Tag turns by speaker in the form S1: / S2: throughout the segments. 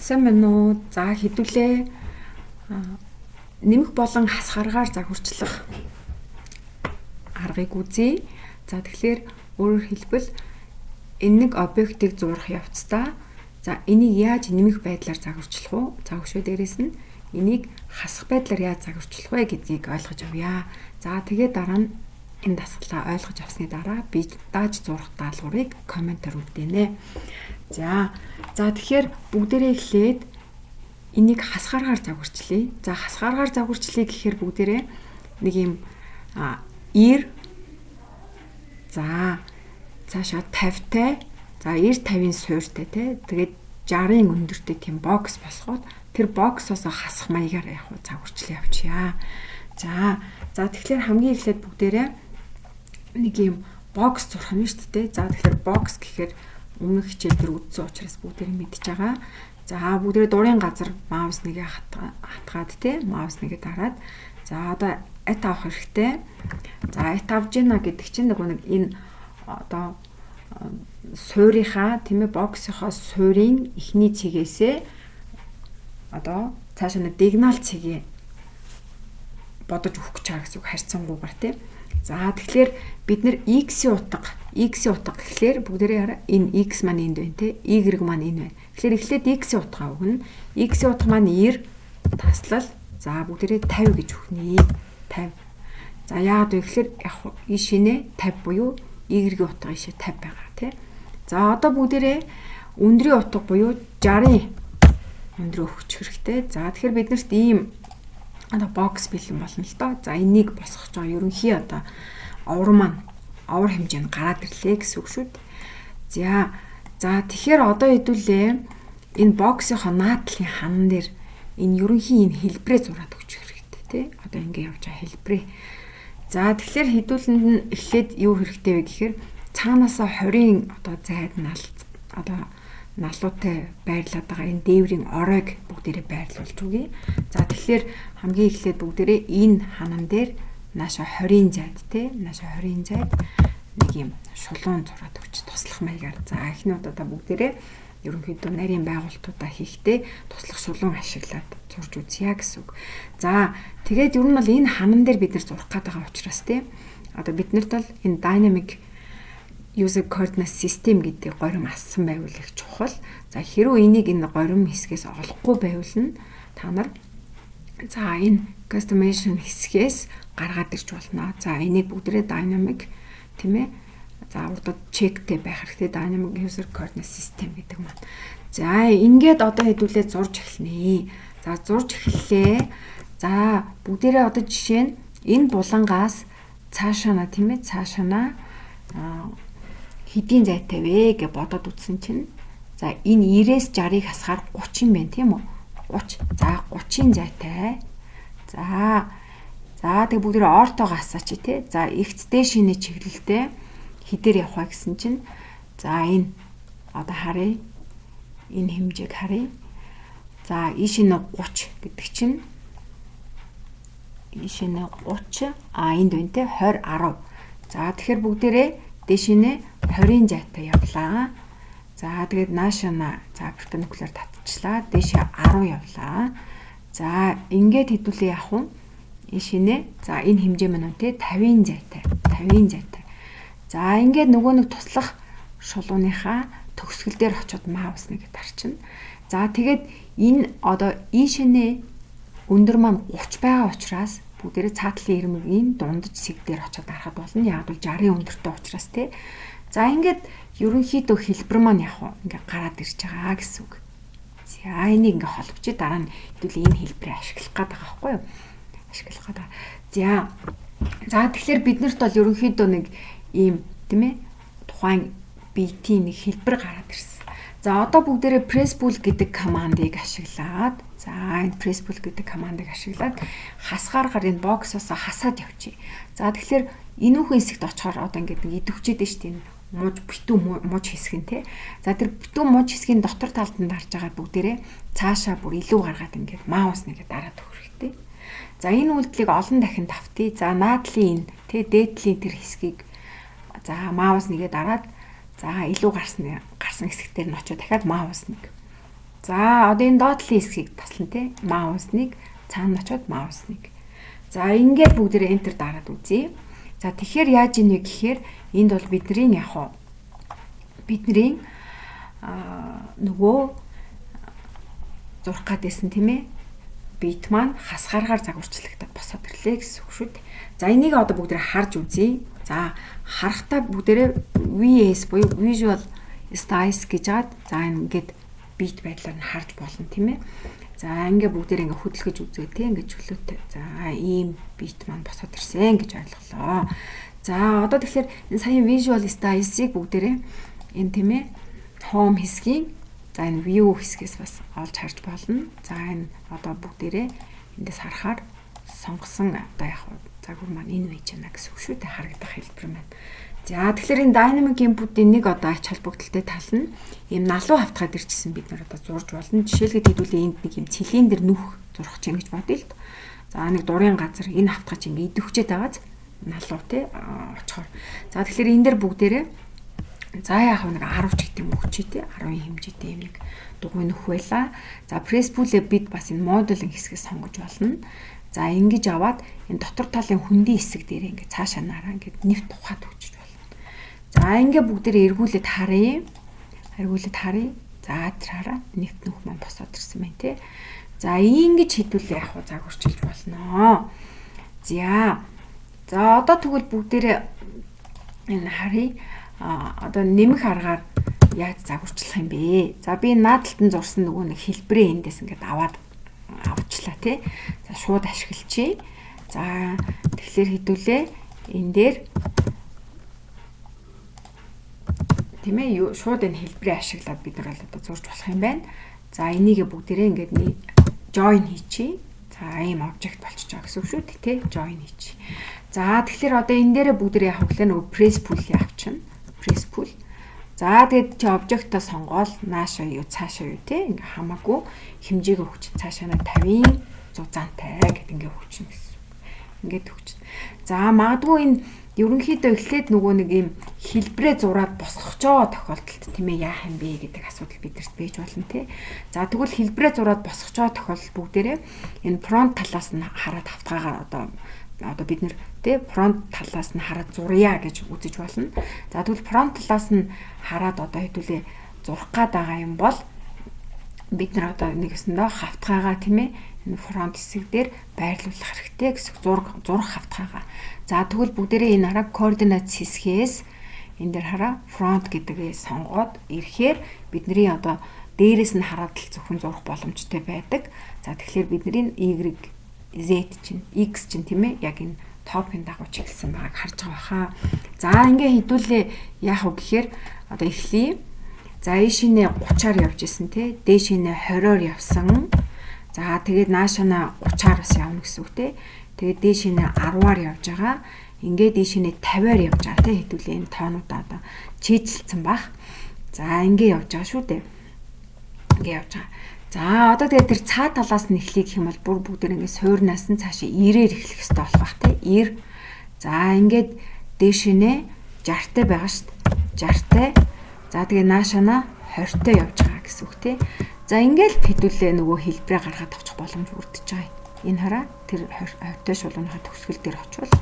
S1: Сайн байна уу? За хэдүүлээ нэмэх болон хасгаргаар загварчлах аргыг үзье. За тэгэхээр өөрөөр хэлбэл энэ нэг объектыг зурах явцдаа за энийг яаж нэмэх байдлаар загварчлах вэ? За өшөө дээрээс нь энийг хасах байдлаар яаж загварчлах вэ гэдгийг ойлгож авъя. За тэгээд дараа нь энэ дасгалаа ойлгож авсны дараа би дааж зурах даалгаврыг комментээр үлдээнэ. За тэгэхээр бүгдээрээ эхлээд энийг хасгаргаар загварчлая. За хасгаргаар загварчлая гэхээр бүгдээрээ нэг юм 90 за цаашаа 50-тай за 90-50-ын суурьтай тий. Тэгээд 60-ын өндөртэй тийм бокс босгоод тэр боксоос хасах маягаар яг загварчлаа явчихъя. За тэгэхээр хамгийн эхлээд бүгдээрээ нэг юм бокс зурх нь шүү дээ. За тэгэхээр бокс гэхээр өмнөх хичээл дээр үзсэн учраас бүгдээр мэдж байгаа. За бүгдээ дурын газар маус нэгэ хатгаад тий маус нэгэ дараад за одоо эт авах хэрэгтэй. За эт авж гинэ гэдэг чинь нэг энэ одоо суурийнхаа тийм ээ боксынхаа суурийн эхний цэгээсээ одоо цаашаа нэг дигнал цэгээ бодож өгөх гэж байгаа гэсэн үг харьцангуйгаар тий. За тэгэхээр бид нэр x-ийн утга гэхлээр бүгдээрээ энэ x маань энд байна те y маань энэ байна. Тэгэхээр эхлээд x-ийн утгаа өгнө. X-ийн утга маань 90 таслал за бүгдээрээ 50 гэж өгнө. 50. За яагаад вэ гэхлээр яг ишинэ 50 буюу y-ийн утга ишээ 50 байгаа те. За одоо бүгдээрээ өндрийн утга буюу 60 өндрөө өгч хэрэгтэй. За тэгэхээр биднэрт ийм одоо бокс бэлэн болно л доо. За энийг босгож байгаа ерөнхий одоо овор хэмжээнд гараад ирлээ гэсэн үг шүү дээ. За тэгэхээр одоо хэдүүлээ энэ боксынхоо наадлын хан дээр энэ ерөнхий энэ хэлбэрээ зураад өгч хэрэгтэй тий. Одоо ингэ явж байгаа хэлбэрээ. За тэгэхээр хэдүүлэнд нь эхлээд юу хэрэгтэй вэ гэхээр цаанаасаа 20-ын одоо зайд одоо налуутай байрлаад байгаа энэ дээврийн оройг бүгдээрээ байрлуулж өгье. За тэгэхээр хамгийн эхлээд бүгдээрээ энэ ханан дээр нааша 20-ын зайд тий нааша 20-ын зайд нэг юм шулуун зураад өгч туслах маягаар. За эхний удаа бүгдээрээ ерөнхийдөө нарийн байгууллагуудаа хийхдээ туслах шулуун ашиглаад зурж үзье гэсэн үг. За тэгээд ер нь бол энэ ханан дээр бид нар зурах гээд байгаа учраас тий одоо биднэрт бол энэ dynamic user coordinate system гэдэг горим ассан байвал их чухал. За хэрвээ энийг энэ горим хэсгээс олохгүй байвал нь та нар за энэ customization хэсгээс гаргаад ирж болно. За энийг бүгдээрээ dynamic тийм ээ. За урдад checkтэй байх хэрэгтэй dynamic user coordinate system гэдэг маань. За ингээд одоо хэдүүлээ зурж эхэлнэ. За зурж эхэллээ. За бүгдээрээ одоо жишээ нь энэ булангаас цаашаана тийм ээ цаашаана хэдийн зайтай вэ гэж бодоод үзсэн чинь за энэ 90-с 60-ыг хасгаар 30 байна тийм үү? 30. За 30-ын зайтай. За тэг бүгдээ ортоогоо асаач тий. За x дэшний чиглэлтэй хэдээр явах вэ гэсэн чинь за энэ одоо харъя. Энэ хэмжээг харъя. За ийшээ 30 гэдэг чинь ийшээ 30 энд байна тий 20 10. За тэгэхээр бүгдээрээ дэшинэ 20-ын зайтай явлаа. За тэгээд наашаана за перпендикуляр татчихлаа. Дэшээ 10 явлаа. За ингээд хэдүүлээ явах уу? Ишинэ. За энэ хэмжээ маань тий 50-ын зайтай. 50-ын зайтай. За ингээд нөгөө нэг туслах шулууныхаа төгсгөл дээр очиод маус нэгэд тарчна. За тэгээд энэ одоо ишинэ өндөр маань 30 байгаа учраас бүгдээрээ цаатлын ирмэгийн дундаж сэг дээр очиод харахад болно. Яг бол 60 өндөртэй учраас тий. За ингээд ерөнхийдөө хэлбэр маань яг ингээ гараад ирж байгаа гэсэн үг. За энийг ингээ холбочи дараа нь хэдүүл энэ хэлбэрээ ашиглах гээд байгаа байхгүй юу? Ашиглах гээд байгаа. За тэгэхээр биднэрт бол ерөнхийдөө нэг ийм тийм ээ тухайн BT нэг хэлбэр гараад ирсэн. За одоо бүгдээрээ presspool гэдэг командыг ашиглаад за энэ presspool гэдэг командыг ашиглаад хасгааргаар энэ боксоос хасаад явчих. За тэгэхээр энүүхэн хэсэгт очихоор одоо ингээд идэвхжээд нь шүү дээ. Битүү мууж хэсэг нь тий. За тэр битүү мууж хэсгийн дотор талд нь дарж байгаа бүгдээрээ цаашаа бүр илүү гаргаад ингээд маус нэгэ дараад өгөх хэрэгтэй. За энэ үйлдэлийг олон дахин давтъя. За наадлын энэ тий дээдлийн тэр хэсгийг за маус нэгэ дараад за илүү гарсан хэсэг дээр нь очиод дахиад маус нэг За одоо энэ доотлын хэсгийг таслан тий. Маусыг цаана очоод маусыг. За ингээд бүгдээрээ enter дараад үзье. За тэгэхээр яаж ийнэ гэхээр энд бол бидний нөгөө зурх гадсэн тийм ээ. Бит маань хасгааргаар загварчлагдаад босоод ирлээ гэсэн үг шүү дээ. За энийг одоо бүгдээрээ харж үзье. За харахтаа бүгдээрээ VS буюу Visual Styles гэж хаад за ингээд бит байдлаар нь харж болно тийм ээ. За ингээ бүгдээр ингээ хөдөлгөж үзээ тий ингээ чөлөөтэй. За ийм бит маань босоод ирсэн гэж ойлголоо. За одоо тэгэхээр энэ саяын Visual Styles-ыг бүгдээрээ энэ тийм ээ Home хэсгийн за энэ View хэсгээс бас олж харж болно. За энэ одоо бүгдээрээ эндээс харахаар сонгосон одоо яг загвар маань энэ байж байна гэсэн үг шүү дээ харагдах хэлбэр маань. За тэгэхээр энэ Dynamic Input-ийн нэг одоо ач холбогдолтой тал нь ийм налуу хавтгаад ирчихсэн бид нар одоо зурж болно. Жишээлгээд хэдүүлээ энд нэг юм цилиндр нүх зурах чинь гэж бодъё л. За нэг дурын газар энэ хавтгаж ингэ идэвхжээд байгааз налуу тий очихоор. За тэгэхээр энэ дэр бүгдээрээ за яг нэг 10 ч гэдэг юм уу чи тий 10 хэмжээтэй юм нэг дугуй нөх байла. За Press Pull-ээ бид бас энэ модулын хэсгээс сонгож болно. За ингэж аваад энэ дотор талын хөндийн хэсэг дээр ингэ цаашаа нараа ингэ нэвт тухаад өгч болно. За ингэ бүгдээрээ эргүүлээд харъя. За хараа нэвт нүх маань босоод ирсэн байна тий. За ингэж хэдүүлээ яг загварчилж болно. За одоо тэгвэл бүгдээрээ энэ харъя. Одоо нэмэх аргаар яаж загварчлах юм бэ? За би наадталтан зурсан нөгөө нэг хэлбэрээ эндээс ингээд авчлаа тий. За шууд ашиглачи. За тэгэхээр хэдүүлээ энэ дээр тийм ээ шууд энэ хэлбэрээ ашиглаад бид нар одоо зурж болох юм байна. За энийгээ бүгдээрээ ингээд join хийчихье. За ийм обжект болчихж байгаа гэсэн үг шүү дээ тий. Join хийчихье. За тэгэхээр одоо энэ дээрээ бүгдээрээ яг хөглөө нөгөө press pull-ийг авчна. Press pull. За тэгээд чи обжектоо сонгоол наашаа юу цаашаа юу тий ингээ хамаагүй хэмжээг өгч цаашаа 50 100-тай гэд ингээ өгчнө гэсэн. Ингээд өгчнө. За магадгүй энэ ерөнхийдөө эхлээд нөгөө нэг юм хэлбэрээ зураад босгохжоо тохиолдолд тийм ээ яах юм бэ гэдэг асуудал бидэрт бийж болно тий. За тэгвэл хэлбэрээ зураад босгохжоо тохиолдолд бүгдээрээ энэ front талаас нь хараад хавтгаагаар одоо бид нэр тий front талаас нь хараад зуръя гэж үзэж болно. За тэгвэл front талаас нь хараад одоо хэдүүлээ зурх гээд байгаа юм бол бид нар одоо нэгэсэндээ хавтгаагаа тийм ээ энэ front хэсэг дээр байрлуулах хэрэгтэй гэсэн зурх хавтгаагаа. За тэгвэл бүгдээрээ энэ хараа координат хэсгээс энэ дээр хараа front гэдгээ сонгоод ирэхээр бидний одоо дээрээс нь хараад л зөвхөн зурх боломжтой байдаг. За тэгэхээр бидний Y Z чинь X чинь тийм ээ яг энэ топын дагуу чиглэсэн байгааг харж байгаа хаа. За ингээ хідүүлээ яах вэ гэхээр одоо эхлэе. За ийшинээ 30-аар явж исэн тий. Дээшинээ 20-оор явсан. За тэгээд наашаана 30-аар бас явна гэсэн үг тий. Тэгээд дээшинээ 10-аар явж байгаа. Ингээ дээшинээ 50-аар явж байгаа тий. Хідүүлээ энэ тоонуудаа одоо чийдэлцсэн бах. За ингээ явж байгаа шүү дээ. Ингээ явж байгаа. За одоо тэгээд тэр цаа талаас нь эхлэх юм бол бүр бүгд ингэ суурнаас нь цаашаа 90-ээр эхлэх хэрэгтэй болох бах тий 90. За ингээд дээшинээ 60-тай байгаа шүү дээ. 60-тай. За тэгээ наашаана 20-тай явж байгаа гэсэн үг тий. За ингээл хэдүүлээ нөгөө хэлбэрээ гаргаад авчих боломж бүрдэж байгаа. Энэ хараа тэр 20-тай шулууныхаа төгсгөл дээр очивол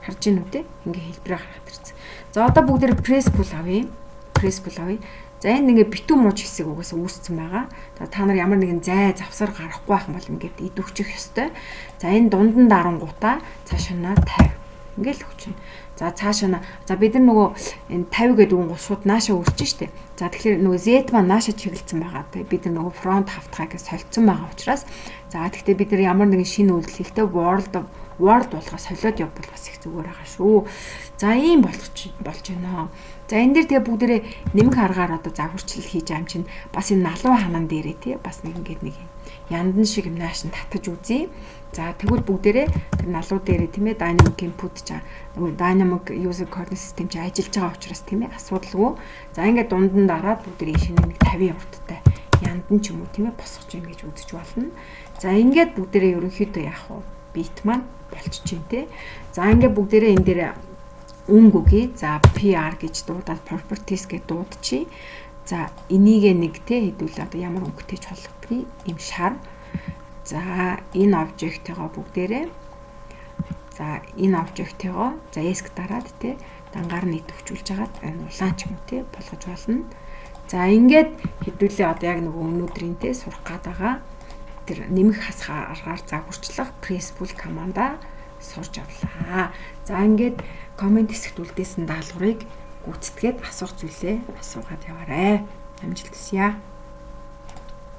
S1: харж гин үү тий. Ингээ хэлбэрээ гаргаад ирсэн. За одоо бүгд press pull авъя. Press pull авъя. За энэ ингээ битүү мууч хэсэг угаасаа үүссэн байгаа. Та нар ямар нэгэн зай завсар гарахгүй байх юм бол ингээд идвчих ёстой. За энэ дундан дарангуудаа цаашаа 50. Ингээл өгчнө. За цаашаа за бид нар нөгөө энэ 50 гэдэг үн шууд наашаа үрж штэ. За тэгэхээр нөгөө Z маань наашаа чиглэлцэн байгаа. Бид нар нөгөө front хавтгаагаа солилцсон байгаа учраас за тэгэхээр бид нар ямар нэгэн шинэ үйлдэл хийхдээ word болгоо солиод явбал бас их зүгээр байгаа шүү. За ийм болж байна. За энэ дээр тэгээ бүгдээрээ нэмэх аргаар одоо загварчлал хийж байгаа юм чинь бас энэ налуу ханан дээрээ тий бас нэг ингээд нэг яндан шиг юм нааш нь татаж үзье. За тэгвэл бүгдээрээ тэр налуу дээрээ тийм ээ dynamic input чаа нөгөө dynamic user coordinate system чи ажиллаж байгаа учраас тийм ээ асуудалгүй. За ингээд дундан дараад бүгдээрээ шинэ нэг 50 урттай яндан ч юм уу тийм ээ босгож ийн гэж үзэж болно. За ингээд бүгдээрээ ерөнхийдөө яах вэ? Bit маань болчих чинь тий. За ингээд бүгдээрээ энэ дээр өнгөгийн за PR гэж дуудаад properties гэж дуудчихъя. За энийг нэг те хэдүүл одоо ямар өнгөтэй ч холбогдгийг ийм шар. За энэ обжектойгоо бүгдээрээ за энэ обжектойгоо за эск дараад те дангаар нь идэвхжүүлж хагаад энэ улаан ч юм уу те болгож болно. За ингээд хэдүүлээ одоо яг нөгөө өнөөдрийн те сурах гээд байгаа тэр нэмэх хасах аргаар загварчлах pressful команда сурж авлаа. За ингээд комент хэсэгт үлдээсэн даалгаврыг гүйцэтгээд асуух зүйлээ асуугаад яваарай. Амжилт хүсье.